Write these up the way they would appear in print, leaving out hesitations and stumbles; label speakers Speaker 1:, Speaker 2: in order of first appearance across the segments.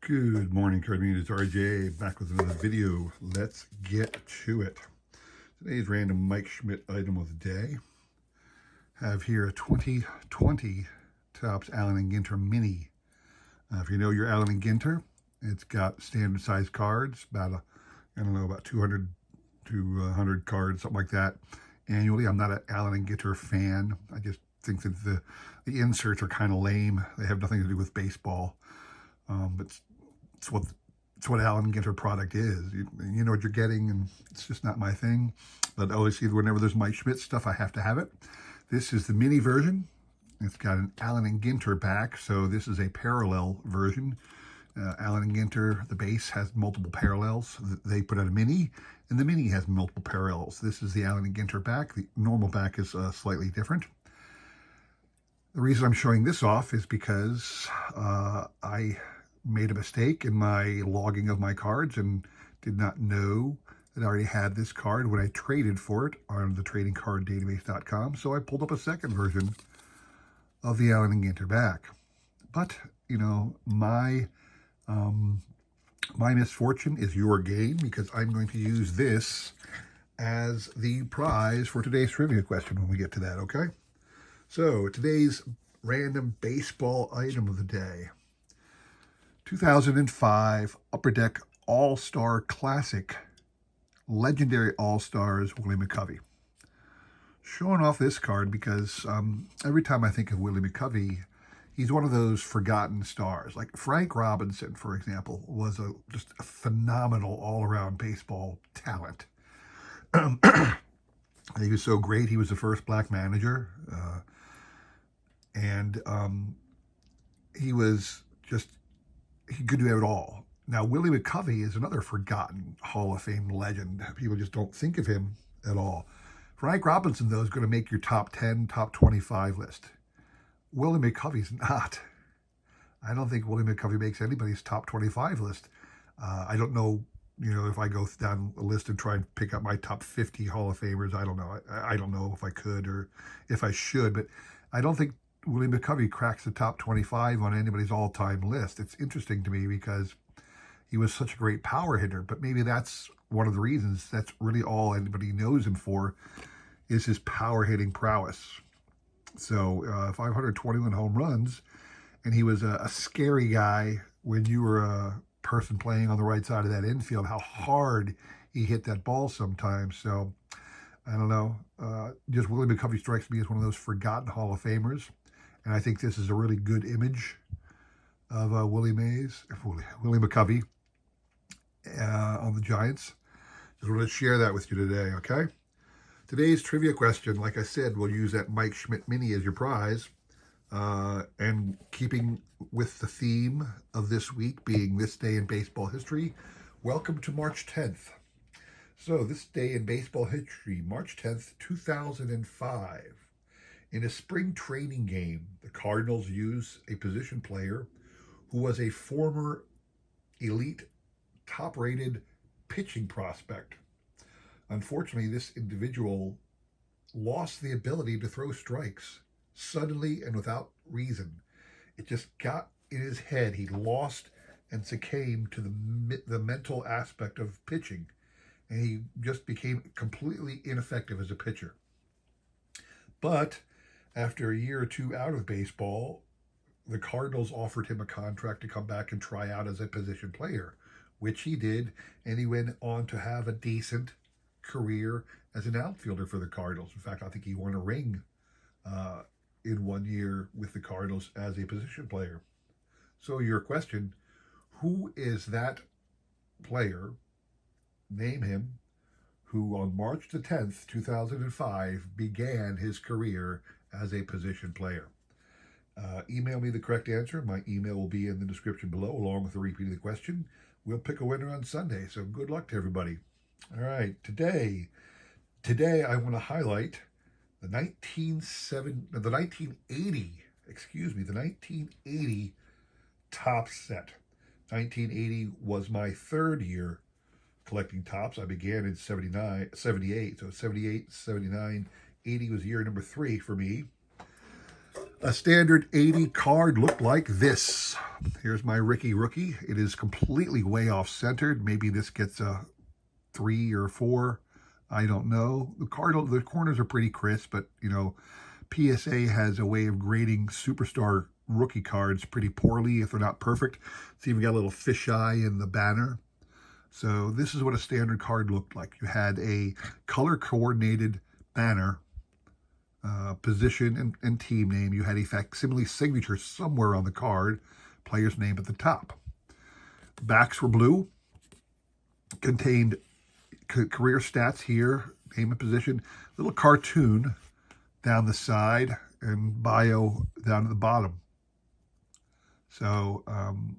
Speaker 1: Good morning, Caribbean. It's RJ back with another video. Let's get to it. Today's random Mike Schmidt item of the day. Have here a 2020 Topps Allen & Ginter Mini. If you know your Allen & Ginter, it's got standard size cards, about 200 to 100 cards, something like that, annually. I'm not an Allen & Ginter fan. I just think that the inserts are kind of lame. They have nothing to do with baseball. But it's what Allen & Ginter product is. You know what you're getting, and it's just not my thing. But obviously, whenever there's Mike Schmidt stuff, I have to have it. This is the mini version. It's got an Allen & Ginter back, so this is a parallel version. Allen & Ginter, the base, has multiple parallels. They put out a mini, and the mini has multiple parallels. This is the Allen & Ginter back. The normal back is slightly different. The reason I'm showing this off is because I made a mistake in my logging of my cards and did not know that I already had this card when I traded for it on the tradingcarddatabase.com. So I pulled up a second version of the Allen & Ginter back. But, you know, my misfortune is your gain, because I'm going to use this as the prize for today's trivia question when we get to that, okay? So today's random baseball item of the day. 2005 Upper Deck All-Star Classic, Legendary All-Stars, Willie McCovey. Showing off this card because every time I think of Willie McCovey, he's one of those forgotten stars. Like Frank Robinson, for example, was just a phenomenal all-around baseball talent. He was so great. He was the first black manager. And he was just, he could do it all. Now, Willie McCovey is another forgotten Hall of Fame legend. People just don't think of him at all. Frank Robinson, though, is going to make your top 10, top 25 list. Willie McCovey's not. I don't think Willie McCovey makes anybody's top 25 list. I don't know, if I go down a list and try and pick up my top 50 Hall of Famers, I don't know. I don't know if I could or if I should, but I don't think Willie McCovey cracks the top 25 on anybody's all-time list. It's interesting to me because he was such a great power hitter, but maybe that's one of the reasons. That's really all anybody knows him for, is his power hitting prowess. So 521 home runs, and he was a scary guy when you were a person playing on the right side of that infield, how hard he hit that ball sometimes. So I don't know. Just Willie McCovey strikes me as one of those forgotten Hall of Famers. And I think this is a really good image of Willie McCovey on the Giants. Just wanted to share that with you today, okay? Today's trivia question, like I said, we'll use that Mike Schmidt Mini as your prize. And keeping with the theme of this week being this day in baseball history, welcome to March 10th. So this day in baseball history, March 10th, 2005. In a spring training game, the Cardinals used a position player who was a former elite, top-rated pitching prospect. Unfortunately, this individual lost the ability to throw strikes suddenly and without reason. It just got in his head. He lost and succumbed to the mental aspect of pitching, and he just became completely ineffective as a pitcher. But after a year or two out of baseball, the Cardinals offered him a contract to come back and try out as a position player, which he did, and he went on to have a decent career as an outfielder for the Cardinals. In fact, I think he won a ring in 1 year with the Cardinals as a position player. So your question, who is that player, name him, who on March the 10th, 2005, began his career as a position player? Email me the correct answer. My email will be in the description below, along with a repeat of the question. We'll pick a winner on Sunday, so good luck to everybody. All right, today I want to highlight the 1980 Topps set. 1980 was my third year collecting Topps. I began in 78, so 78, 79, 80 was year number 3 for me. A standard 80 card looked like this. Here's my Ricky rookie. It is completely way off centered. Maybe this gets a 3 or 4. I don't know. The corners are pretty crisp, but you know, PSA has a way of grading superstar rookie cards pretty poorly if they're not perfect. It's even got a little fisheye in the banner. So this is what a standard card looked like. You had a color-coordinated banner, position and team name. You had a facsimile signature somewhere on the card, player's name at the top. Backs were blue, contained career stats here, name and position, little cartoon down the side, and bio down at the bottom. So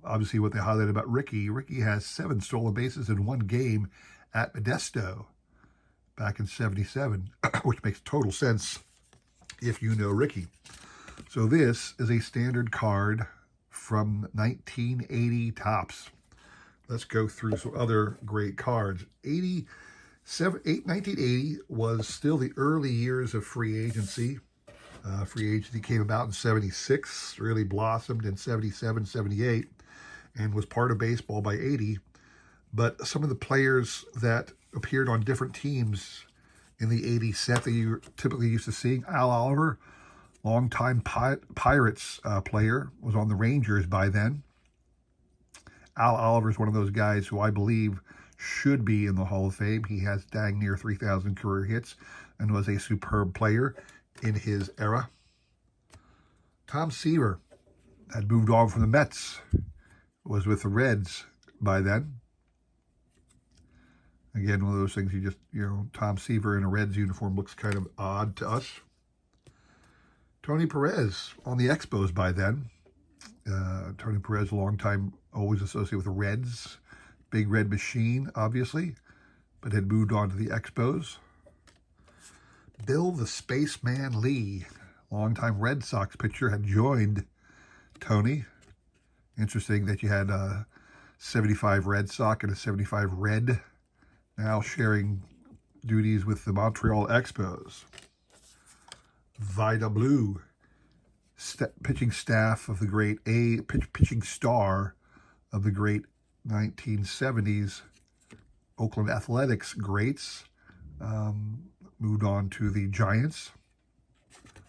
Speaker 1: obviously what they highlighted about Ricky has 7 stolen bases in 1 game at Modesto back in '77, which makes total sense if you know Ricky. So this is a standard card from 1980 Topps. Let's go through some other great cards. 1980 was still the early years of free agency. Free agency came about in '76, really blossomed in '77, '78, and was part of baseball by '80. But some of the players that appeared on different teams in the '80s set that you typically used to see, Al Oliver, longtime Pirates player, was on the Rangers by then. Al Oliver is one of those guys who I believe should be in the Hall of Fame. He has dang near 3,000 career hits and was a superb player in his era. Tom Seaver had moved on from the Mets, was with the Reds by then. Again, one of those things Tom Seaver in a Reds uniform looks kind of odd to us. Tony Perez on the Expos by then. Tony Perez, a long time always associated with the Reds. Big Red Machine, obviously, but had moved on to the Expos. Bill the Spaceman Lee, longtime Red Sox pitcher, had joined Tony. Interesting that you had a 75 Red Sox and a 75 Red now sharing duties with the Montreal Expos. Vida Blue, pitching staff of the great pitching star of the great 1970s Oakland Athletics greats. Moved on to the Giants,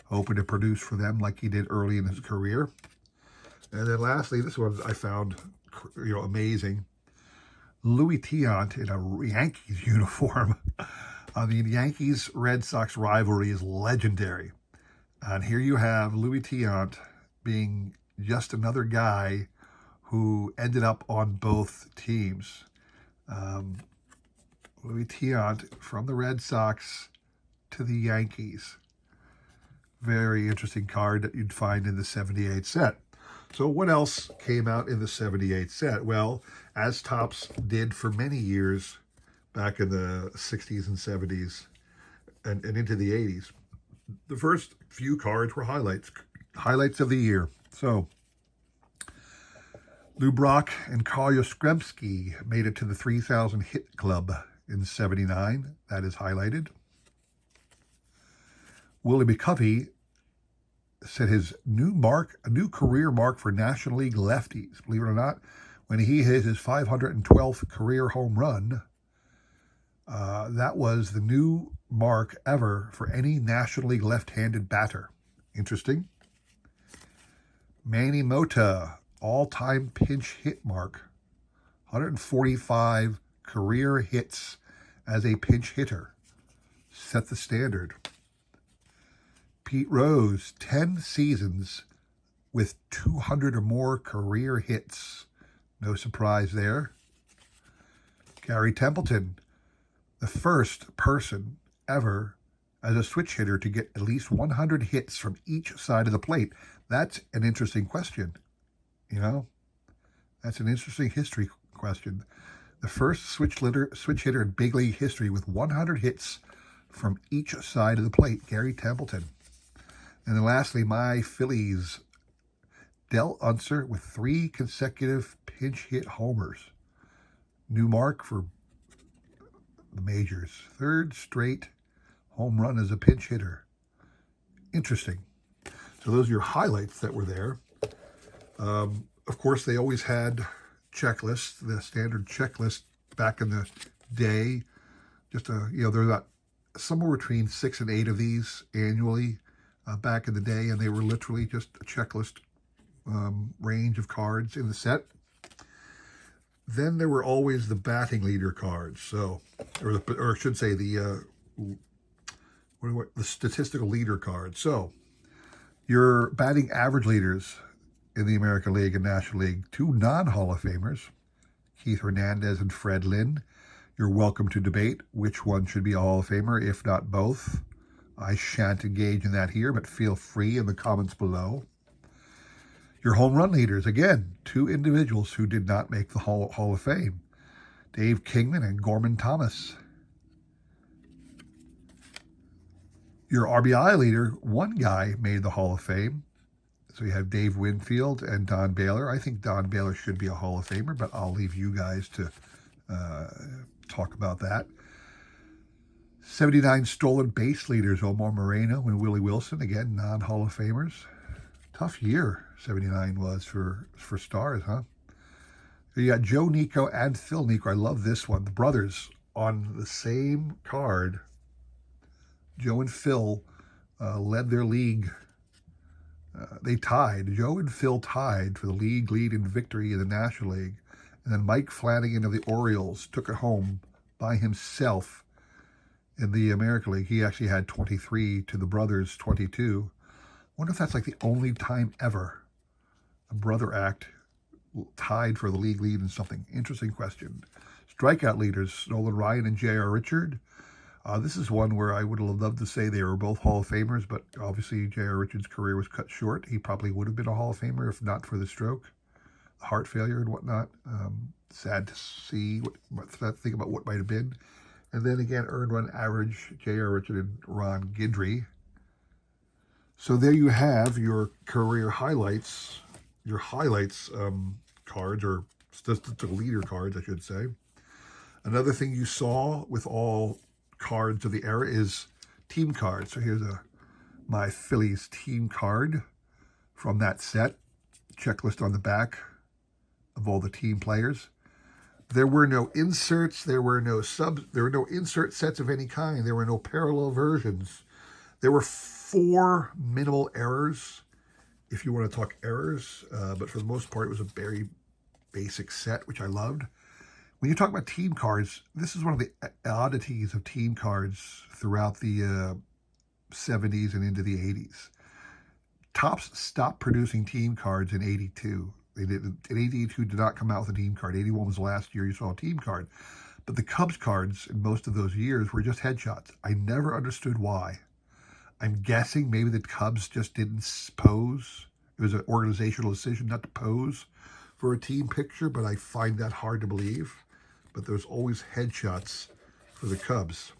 Speaker 1: hoping to produce for them like he did early in his career. And then lastly, this one I found amazing. Louis Tiant in a Yankees uniform. The Yankees-Red Sox rivalry is legendary. And here you have Louis Tiant being just another guy who ended up on both teams. Louis Tiant from the Red Sox to the Yankees. Very interesting card that you'd find in the '78 set. So what else came out in the '78 set? Well, as Topps did for many years back in the '60s and '70s and into the '80s, the first few cards were highlights of the year. So Lou Brock and Carl Yastrzemski made it to the 3,000 hit club in '79. That is highlighted. Willie McCovey set his a new career mark for National League lefties. Believe it or not, when he hit his 512th career home run, that was the new mark ever for any National League left-handed batter. Interesting. Manny Mota, all-time pinch hit mark, 145 career hits as a pinch hitter, set the standard. Pete Rose, 10 seasons with 200 or more career hits. No surprise there. Gary Templeton, the first person ever as a switch hitter to get at least 100 hits from each side of the plate. That's an interesting question. That's an interesting history question. The first switch hitter in big league history with 100 hits from each side of the plate, Gary Templeton. And then lastly, my Phillies, Del Unser with 3 consecutive pinch hit homers. New mark for the majors. 3rd straight home run as a pinch hitter. Interesting. So So those are your highlights that were there. Of course, they always had checklists, the standard checklist back in the day. Just there's about somewhere between 6 and 8 of these annually back in the day, and they were literally just a checklist range of cards in the set. Then there were always the batting leader cards, or I should say the statistical leader cards. So your batting average leaders in the American League and National League, 2 non-Hall of Famers, Keith Hernandez and Fred Lynn. You're welcome to debate which one should be a Hall of Famer, if not both. I shan't engage in that here, but feel free in the comments below. Your home run leaders, again, 2 individuals who did not make the Hall of Fame, Dave Kingman and Gorman Thomas. Your RBI leader, 1 guy made the Hall of Fame. So you have Dave Winfield and Don Baylor. I think Don Baylor should be a Hall of Famer, but I'll leave you guys to talk about that. 79 stolen base leaders, Omar Moreno and Willie Wilson, again, non-Hall of Famers. Tough year 79 was for stars, huh? You got Joe Niekro and Phil Niekro. I love this one. The brothers on the same card. Joe and Phil led their league. They tied. Joe and Phil tied for the league lead in victory in the National League. And then Mike Flanagan of the Orioles took it home by himself in the American League. He actually had 23 to the brothers' 22. Wonder if that's like the only time ever a brother act tied for the league lead in something. Interesting question. Strikeout leaders, Nolan Ryan and J.R. Richard. This is one where I would have loved to say they were both Hall of Famers, but obviously J.R. Richard's career was cut short. He probably would have been a Hall of Famer if not for the stroke, the heart failure and whatnot. Sad to see, think about what might have been. And then again, earned run average, J.R. Richard and Ron Guidry. So there you have your career highlights, cards, or statistical leader cards, I should say. Another thing you saw with all cards of the era is team cards. So here's my Phillies team card from that set. Checklist on the back of all the team players. There were no inserts. There were no insert sets of any kind. There were no parallel versions. There were 4 minimal errors, if you want to talk errors, but for the most part, it was a very basic set, which I loved. When you talk about team cards, this is one of the oddities of team cards throughout the 70s and into the 80s. Topps stopped producing team cards in 82. In 82 did not come out with a team card. 81 was the last year you saw a team card. But the Cubs cards in most of those years were just headshots. I never understood why. I'm guessing maybe the Cubs just didn't pose. It was an organizational decision not to pose for a team picture, but I find that hard to believe. But there's always headshots for the Cubs.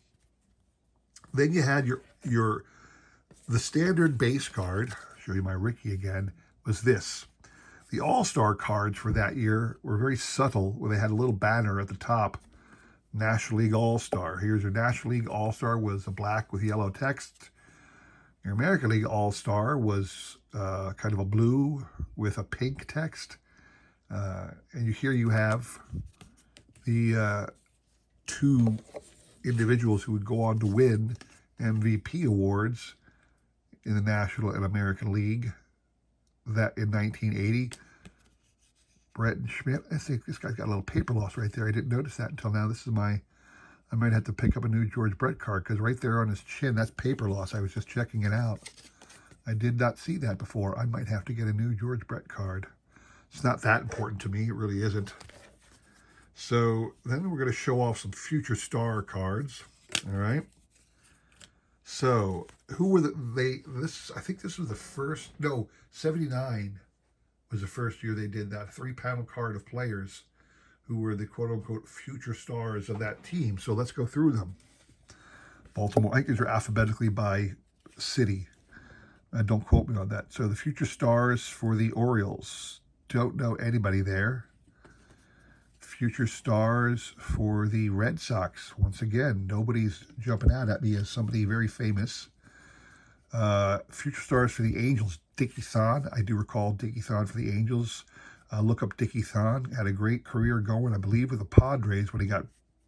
Speaker 1: Then you had the standard base card. I'll show you my Ricky again. Was this? The All-Star cards for that year were very subtle, where they had a little banner at the top, National League All-Star. Here's your National League All-Star was a black with yellow text. Your American League All-Star was kind of a blue with a pink text. And here you have the 2 individuals who would go on to win MVP awards in the National and American League that in 1980. Brett and Schmidt. I think this guy's got a little paper loss right there. I didn't notice that until now. This is I might have to pick up a new George Brett card because right there on his chin, that's paper loss. I was just checking it out. I did not see that before. I might have to get a new George Brett card. It's not that important to me. It really isn't. So then we're going to show off some future star cards. All right. So who were I think this was the first, 79 was the first year they did that 3-panel card of players who were the quote-unquote future stars of that team. So let's go through them. Baltimore, I think these are alphabetically by city. Don't quote me on that. So the future stars for the Orioles. Don't know anybody there. Future stars for the Red Sox. Once again, nobody's jumping out at me as somebody very famous. Future stars for the Angels, Dickie Thon. I do recall Dickie Thon for the Angels. Look up Dickie Thon. Had a great career going, I believe, with the Padres when he got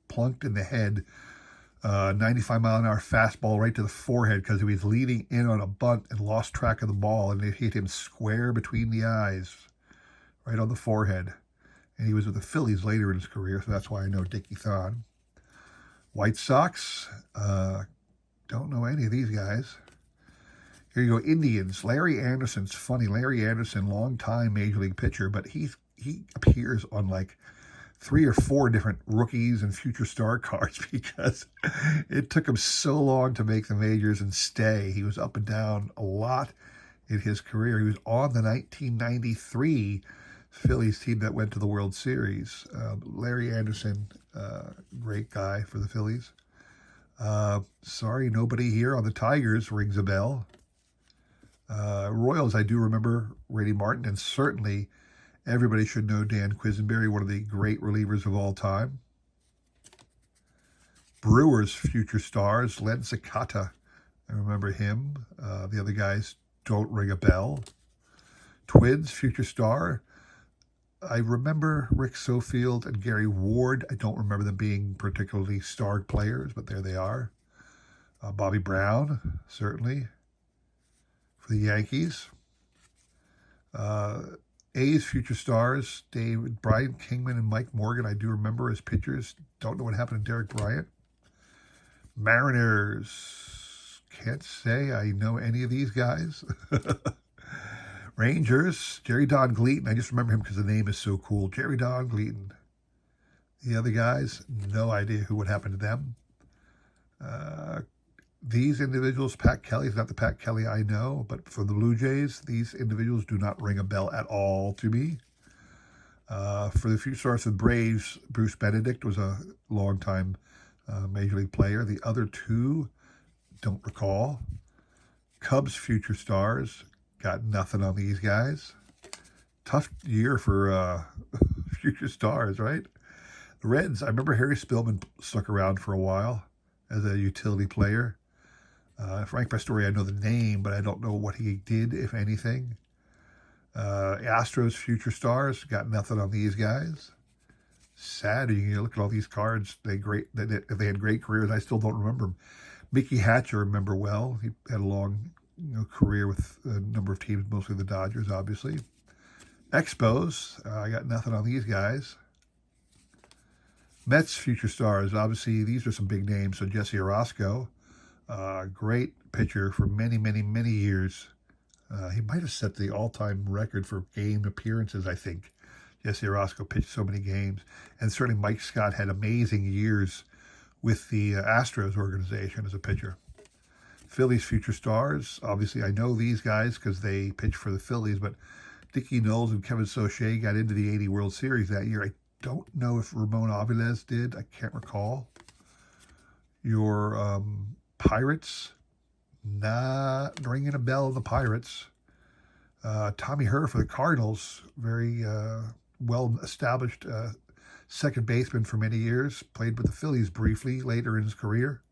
Speaker 1: plunked in the head. 95-mile-an-hour fastball right to the forehead because he was leading in on a bunt and lost track of the ball, and it hit him square between the eyes, right on the forehead. And he was with the Phillies later in his career, so that's why I know Dickie Thon. White Sox, don't know any of these guys. Here you go, Indians. Larry Anderson's funny. Larry Anderson, long-time Major League pitcher, but he appears on like 3 or 4 different rookies and future star cards because it took him so long to make the majors and stay. He was up and down a lot in his career. He was on the 1993 Phillies team that went to the World Series. Larry Anderson, great guy for the Phillies. Sorry, nobody here on the Tigers rings a bell. Royals, I do remember Randy Martin, and certainly everybody should know Dan Quisenberry, one of the great relievers of all time. Brewers future stars, Len Sakata, I remember him. The other guys don't ring a bell. Twins future star, I remember Rick Sofield and Gary Ward. I don't remember them being particularly star players, but there they are. Bobby Brown, certainly, for the Yankees. A's future stars, Brian Kingman and Mike Morgan, I do remember as pitchers. Don't know what happened to Derek Bryant. Mariners, can't say I know any of these guys. Rangers, Jerry Don Gleaton, I just remember him because the name is so cool. Jerry Don Gleaton. The other guys, no idea what happened to them. These individuals, Pat Kelly is not the Pat Kelly I know, but for the Blue Jays, these individuals do not ring a bell at all to me. For the future stars of the Braves, Bruce Benedict was a longtime Major League player. The other two, don't recall. Cubs future stars, got nothing on these guys. Tough year for future stars, right? The Reds, I remember Harry Spillman stuck around for a while as a utility player. Frank Pastore, I know the name, but I don't know what he did, if anything. Astros future stars, got nothing on these guys. Sad. You look at all these cards. They had great careers. I still don't remember them. Mickey Hatch, I remember well. He had a long career with a number of teams, mostly the Dodgers, obviously. Expos, I got nothing on these guys. Mets future stars, obviously these are some big names. So Jesse Orosco, great pitcher for many, many, many years. He might have set the all-time record for game appearances, I think. Jesse Orosco pitched so many games. And certainly Mike Scott had amazing years with the Astros organization as a pitcher. Phillies future stars, obviously I know these guys because they pitched for the Phillies, but Dickie Knowles and Kevin Sauché got into the 80 World Series that year. I don't know if Ramon Aviles did. I can't recall. Your Pirates, not ringing a bell on the Pirates. Tommy Herr for the Cardinals, very well-established second baseman for many years. Played with the Phillies briefly later in his career.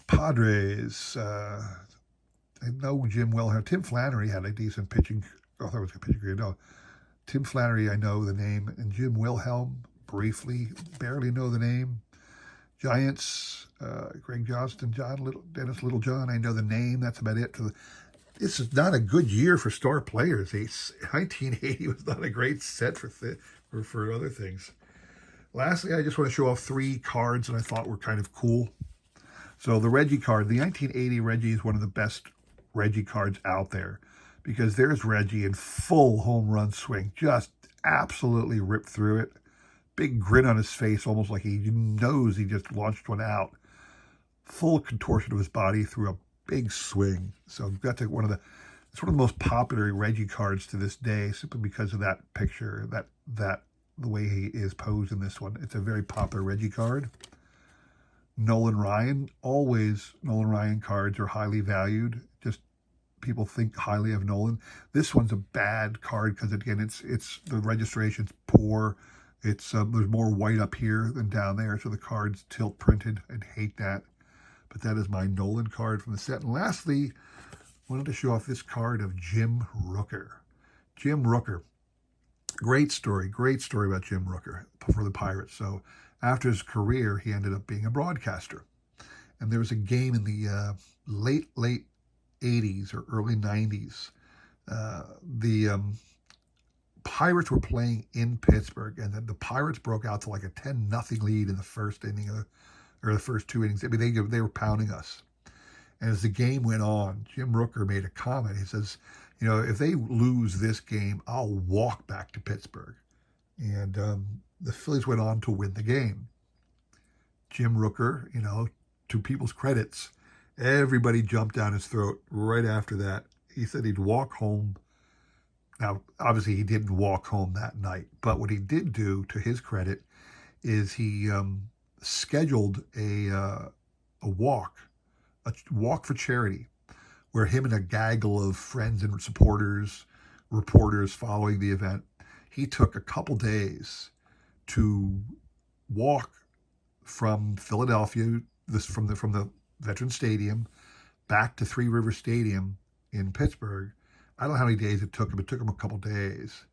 Speaker 1: Padres, I know Jim Wilhelm. Tim Flannery had a decent pitching. I thought it was a pitching career. No, Tim Flannery, I know the name, and Jim Wilhelm briefly, barely know the name. Giants, Greg Johnston, Dennis Littlejohn, I know the name. That's about it. This is not a good year for star players. 1980 was not a great set for other things. Lastly, I just want to show off 3 cards that I thought were kind of cool. So the Reggie card, the 1980 Reggie is one of the best Reggie cards out there because there's Reggie in full home run swing, just absolutely ripped through it. Big grin on his face, almost like he knows he just launched one out. Full contortion of his body through a big swing. So that's one of the most popular Reggie cards to this day, simply because of that picture, the way he is posed in this one. It's a very popular Reggie card. Nolan Ryan, always Nolan Ryan cards are highly valued. Just people think highly of Nolan. This one's a bad card because again, it's the registration's poor. It's there's more white up here than down there, so the card's tilt printed. I'd hate that. But that is my Nolan card from the set. And lastly, wanted to show off this card of Jim Rooker. Jim Rooker. Great story about Jim Rooker for the Pirates. So after his career, he ended up being a broadcaster. And there was a game in the late 80s or early 90s. The Pirates were playing in Pittsburgh, and then the Pirates broke out to like a 10-0 lead in the first inning, or the first two innings. I mean, they were pounding us. And as the game went on, Jim Rooker made a comment. He says, you know, if they lose this game, I'll walk back to Pittsburgh. And the Phillies went on to win the game. Jim Rooker, you know, to people's credits, everybody jumped down his throat right after that. He said he'd walk home. Now, obviously, he didn't walk home that night. But what he did do, to his credit, is he scheduled a walk for charity, where him and a gaggle of friends and supporters, reporters following the event, he took a couple days to walk from Philadelphia, from the Veterans Stadium, back to Three River Stadium in Pittsburgh. I don't know how many days it took him. It took him a couple days.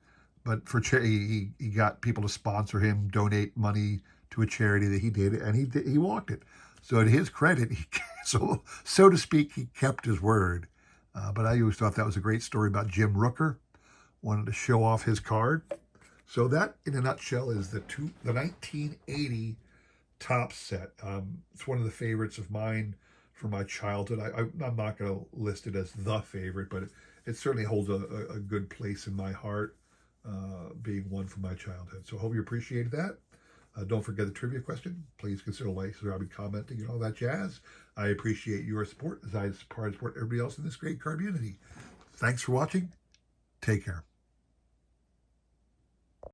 Speaker 1: But for charity, he got people to sponsor him, donate money to a charity that he did, and he walked it. So to his credit, so to speak, he kept his word. But I always thought that was a great story about Jim Rooker. Wanted to show off his card. So that, in a nutshell, is the 1980 Topps set. It's one of the favorites of mine from my childhood. I'm not going to list it as the favorite, but it certainly holds a good place in my heart, being one from my childhood. So I hope you appreciated that. Don't forget the trivia question. Please consider liking, subscribing, commenting, and all that jazz. I appreciate your support as I support everybody else in this great community. Thanks for watching. Take care.